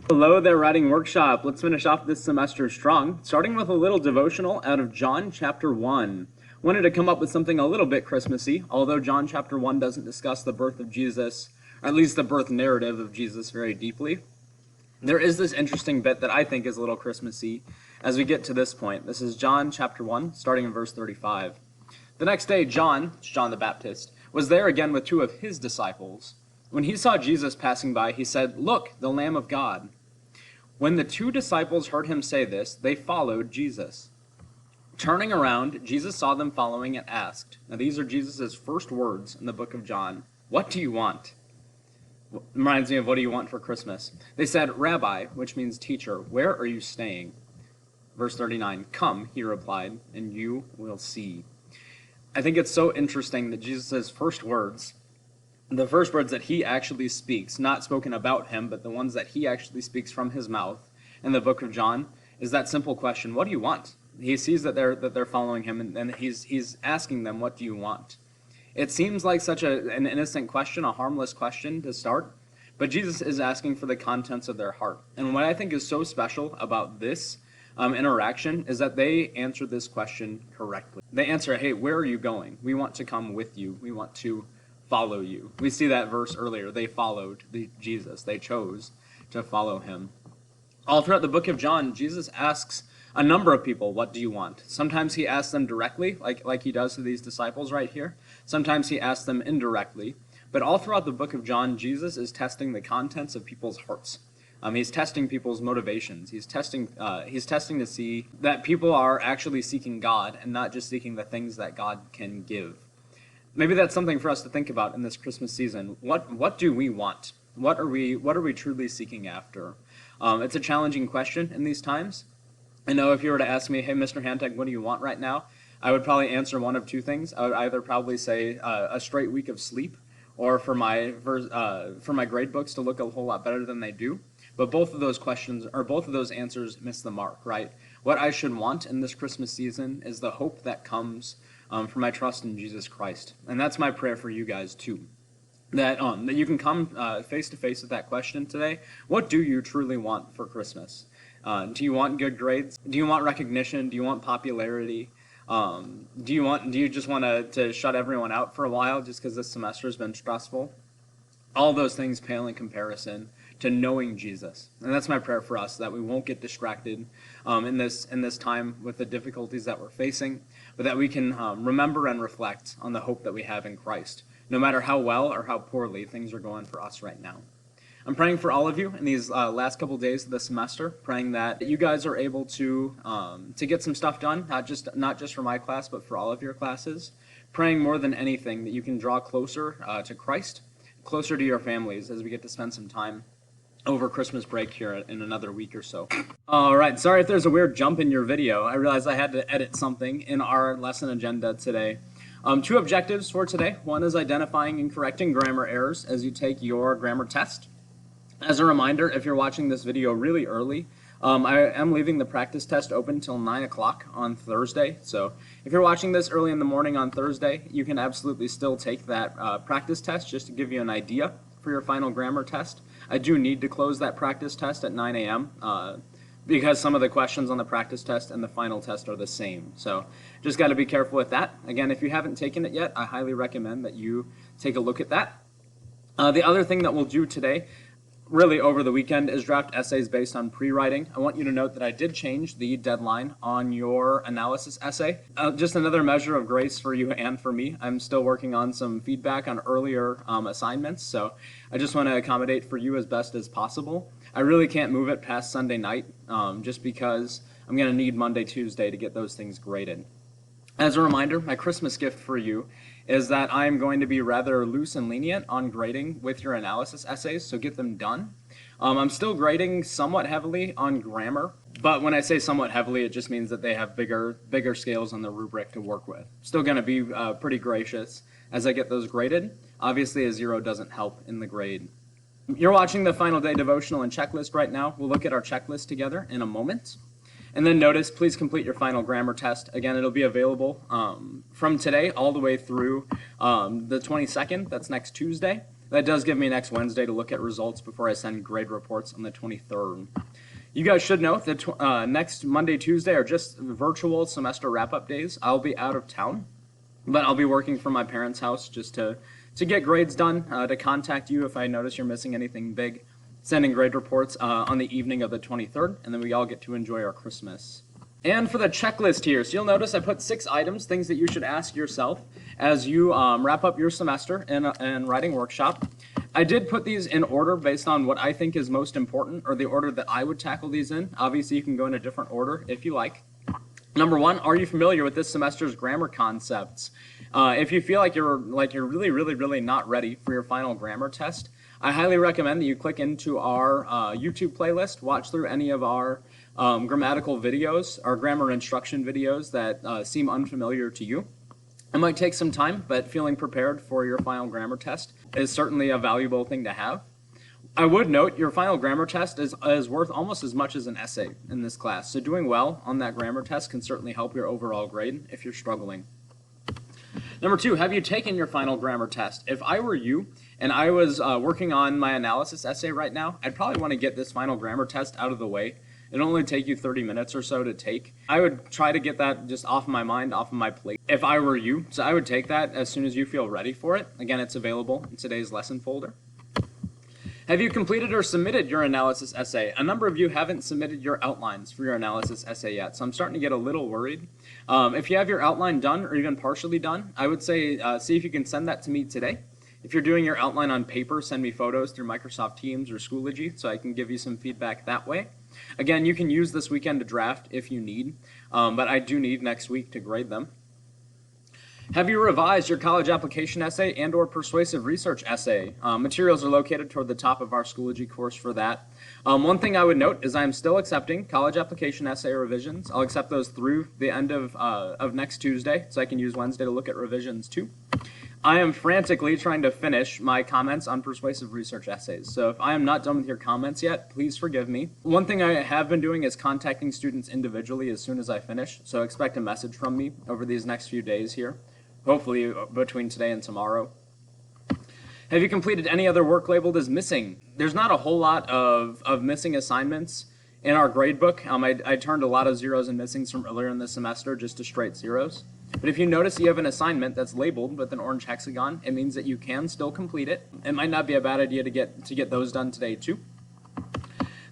Hello there, writing workshop. Let's finish off this semester strong, starting with a little devotional out of John chapter 1. Wanted to come up with something a little bit Christmassy, although John chapter 1 doesn't discuss the birth of Jesus, or at least the birth narrative of Jesus very deeply. There is this interesting bit that I think is a little Christmassy as we get to this point. This is John chapter 1, starting in verse 35. The next day, John the Baptist, was there again with two of his disciples. When he saw Jesus passing by, he said, "Look, the Lamb of God." When the two disciples heard him say this, they followed Jesus. Turning around, Jesus saw them following and asked, now these are Jesus' first words in the book of John, "What do you want?" Reminds me of what do you want for Christmas? They said, "Rabbi," which means teacher, "where are you staying?" Verse 39, "Come," he replied, "and you will see." I think it's so interesting that Jesus' first words, the first words that he actually speaks, not spoken about him, but the ones that he actually speaks from his mouth in the book of John, is that simple question, what do you want? He sees that they're following him, and he's asking them, what do you want? It seems like such an innocent question, a harmless question to start, but Jesus is asking for the contents of their heart. And what I think is so special about this interaction is that they answer this question correctly. They answer, hey, where are you going? We want to come with you. We want to follow you. We see that verse earlier. They followed Jesus. They chose to follow him. All throughout the book of John, Jesus asks a number of people, what do you want? Sometimes he asks them directly, like he does to these disciples right here. Sometimes he asks them indirectly. But all throughout the book of John, Jesus is testing the contents of people's hearts. He's testing people's motivations. He's testing to see that people are actually seeking God and not just seeking the things that God can give. Maybe that's something for us to think about in this Christmas season. What do we want? What are we truly seeking after? It's a challenging question in these times. I know if you were to ask me, hey, Mr. Hantek, what do you want right now? I would probably answer one of two things. I would either probably say a straight week of sleep, or for my grade books to look a whole lot better than they do. But both of those questions, or both of those answers, miss the mark, right? What I should want in this Christmas season is the hope that comes from my trust in Jesus Christ. And that's my prayer for you guys too. That you can come face to face with that question today. What do you truly want for Christmas? Do you want good grades? Do you want recognition? Do you want popularity? Do you just want to shut everyone out for a while just because this semester has been stressful? All those things pale in comparison to knowing Jesus. And that's my prayer for us, that we won't get distracted in this time with the difficulties that we're facing, but that we can remember and reflect on the hope that we have in Christ, no matter how well or how poorly things are going for us right now. I'm praying for all of you in these last couple days of the semester, praying that you guys are able to get some stuff done, not just for my class, but for all of your classes. Praying more than anything that you can draw closer to Christ, closer to your families as we get to spend some time over Christmas break here in another week or so. All right, sorry if there's a weird jump in your video. I realized I had to edit something in our lesson agenda today. Two objectives for today. One is identifying and correcting grammar errors as you take your grammar test. As a reminder, if you're watching this video really early, I am leaving the practice test open till 9 o'clock on Thursday. So if you're watching this early in the morning on Thursday, you can absolutely still take that practice test just to give you an idea for your final grammar test. I do need to close that practice test at 9 a.m. Because some of the questions on the practice test and the final test are the same. So just got to be careful with that. Again, if you haven't taken it yet, I highly recommend that you take a look at that. The other thing that we'll do today, really over the weekend, is draft essays based on pre-writing. I want you to note that I did change the deadline on your analysis essay. Just another measure of grace for you and for me. I'm still working on some feedback on earlier assignments, so I just want to accommodate for you as best as possible. I really can't move it past Sunday night just because I'm going to need Monday, Tuesday to get those things graded. As a reminder, my Christmas gift for you is that I'm going to be rather loose and lenient on grading with your analysis essays, so get them done. I'm still grading somewhat heavily on grammar, but when I say somewhat heavily, it just means that they have bigger scales on the rubric to work with. Still going to be pretty gracious as I get those graded. Obviously, a 0 doesn't help in the grade. You're watching the Final Day Devotional and Checklist right now. We'll look at our checklist together in a moment. And then notice, please complete your final grammar test. Again, it'll be available from today all the way through the 22nd. That's next Tuesday. That does give me next Wednesday to look at results before I send grade reports on the 23rd. You guys should know that next Monday, Tuesday are just virtual semester wrap-up days. I'll be out of town, but I'll be working from my parents' house just to get grades done, to contact you if I notice you're missing anything big, sending grade reports on the evening of the 23rd, and then we all get to enjoy our Christmas. And for the checklist here, so you'll notice I put 6 items, things that you should ask yourself as you wrap up your semester in writing workshop. I did put these in order based on what I think is most important, or the order that I would tackle these in. Obviously, you can go in a different order if you like. Number 1, are you familiar with this semester's grammar concepts? If you feel like you're really not ready for your final grammar test, I highly recommend that you click into our YouTube playlist, watch through any of our grammatical videos, our grammar instruction videos that seem unfamiliar to you. It might take some time, but feeling prepared for your final grammar test is certainly a valuable thing to have. I would note your final grammar test is worth almost as much as an essay in this class, so doing well on that grammar test can certainly help your overall grade if you're struggling. Number 2, have you taken your final grammar test? If I were you and I was working on my analysis essay right now, I'd probably want to get this final grammar test out of the way. It'll only take you 30 minutes or so to take. I would try to get that just off of my mind, off of my plate, if I were you. So I would take that as soon as you feel ready for it. Again, it's available in today's lesson folder. Have you completed or submitted your analysis essay? A number of you haven't submitted your outlines for your analysis essay yet, so I'm starting to get a little worried. If you have your outline done or even partially done, I would say see if you can send that to me today. If you're doing your outline on paper, send me photos through Microsoft Teams or Schoology so I can give you some feedback that way. Again, you can use this weekend to draft if you need, but I do need next week to grade them. Have you revised your college application essay and or persuasive research essay? Materials are located toward the top of our Schoology course for that. One thing I would note is I'm still accepting college application essay revisions. I'll accept those through the end of next Tuesday, so I can use Wednesday to look at revisions too. I am frantically trying to finish my comments on persuasive research essays, so if I am not done with your comments yet, please forgive me. One thing I have been doing is contacting students individually as soon as I finish, so expect a message from me over these next few days here, hopefully between today and tomorrow. Have you completed any other work labeled as missing? There's not a whole lot of missing assignments in our grade book. I turned a lot of zeros and missings from earlier in the semester just to straight zeros. But if you notice you have an assignment that's labeled with an orange hexagon, it means that you can still complete it. It might not be a bad idea to get those done today too.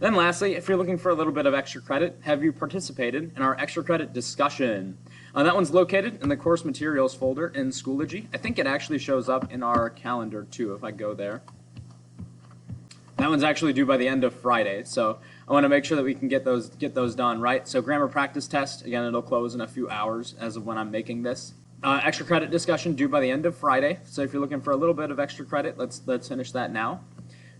Then lastly, if you're looking for a little bit of extra credit, have you participated in our extra credit discussion? That one's located in the course materials folder in Schoology. I think it actually shows up in our calendar too if I go there. That one's actually due by the end of Friday, so I want to make sure that we can get those done, right? So grammar practice test, again, it'll close in a few hours as of when I'm making this. Extra credit discussion due by the end of Friday, so if you're looking for a little bit of extra credit, let's finish that now.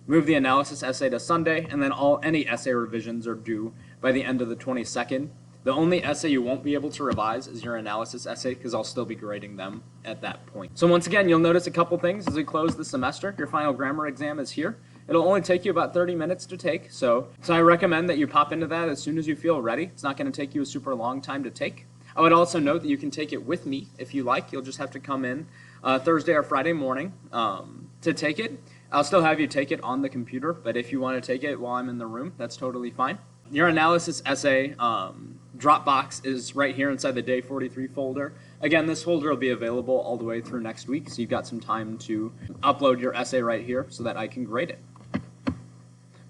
Move the analysis essay to Sunday, and then any essay revisions are due by the end of the 22nd. The only essay you won't be able to revise is your analysis essay because I'll still be grading them at that point. So once again, you'll notice a couple things as we close the semester. Your final grammar exam is here. It'll only take you about 30 minutes to take, so I recommend that you pop into that as soon as you feel ready. It's not going to take you a super long time to take. I would also note that you can take it with me if you like. You'll just have to come in Thursday or Friday morning to take it. I'll still have you take it on the computer, but if you want to take it while I'm in the room, that's totally fine. Your analysis essay Dropbox is right here inside the Day 43 folder. Again, this folder will be available all the way through next week, so you've got some time to upload your essay right here so that I can grade it.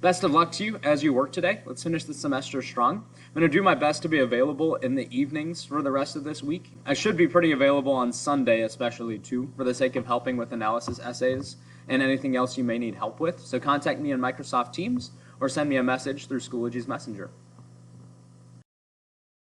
Best of luck to you as you work today. Let's finish the semester strong. I'm going to do my best to be available in the evenings for the rest of this week. I should be pretty available on Sunday especially too, for the sake of helping with analysis essays and anything else you may need help with. So contact me in Microsoft Teams or send me a message through Schoology's Messenger.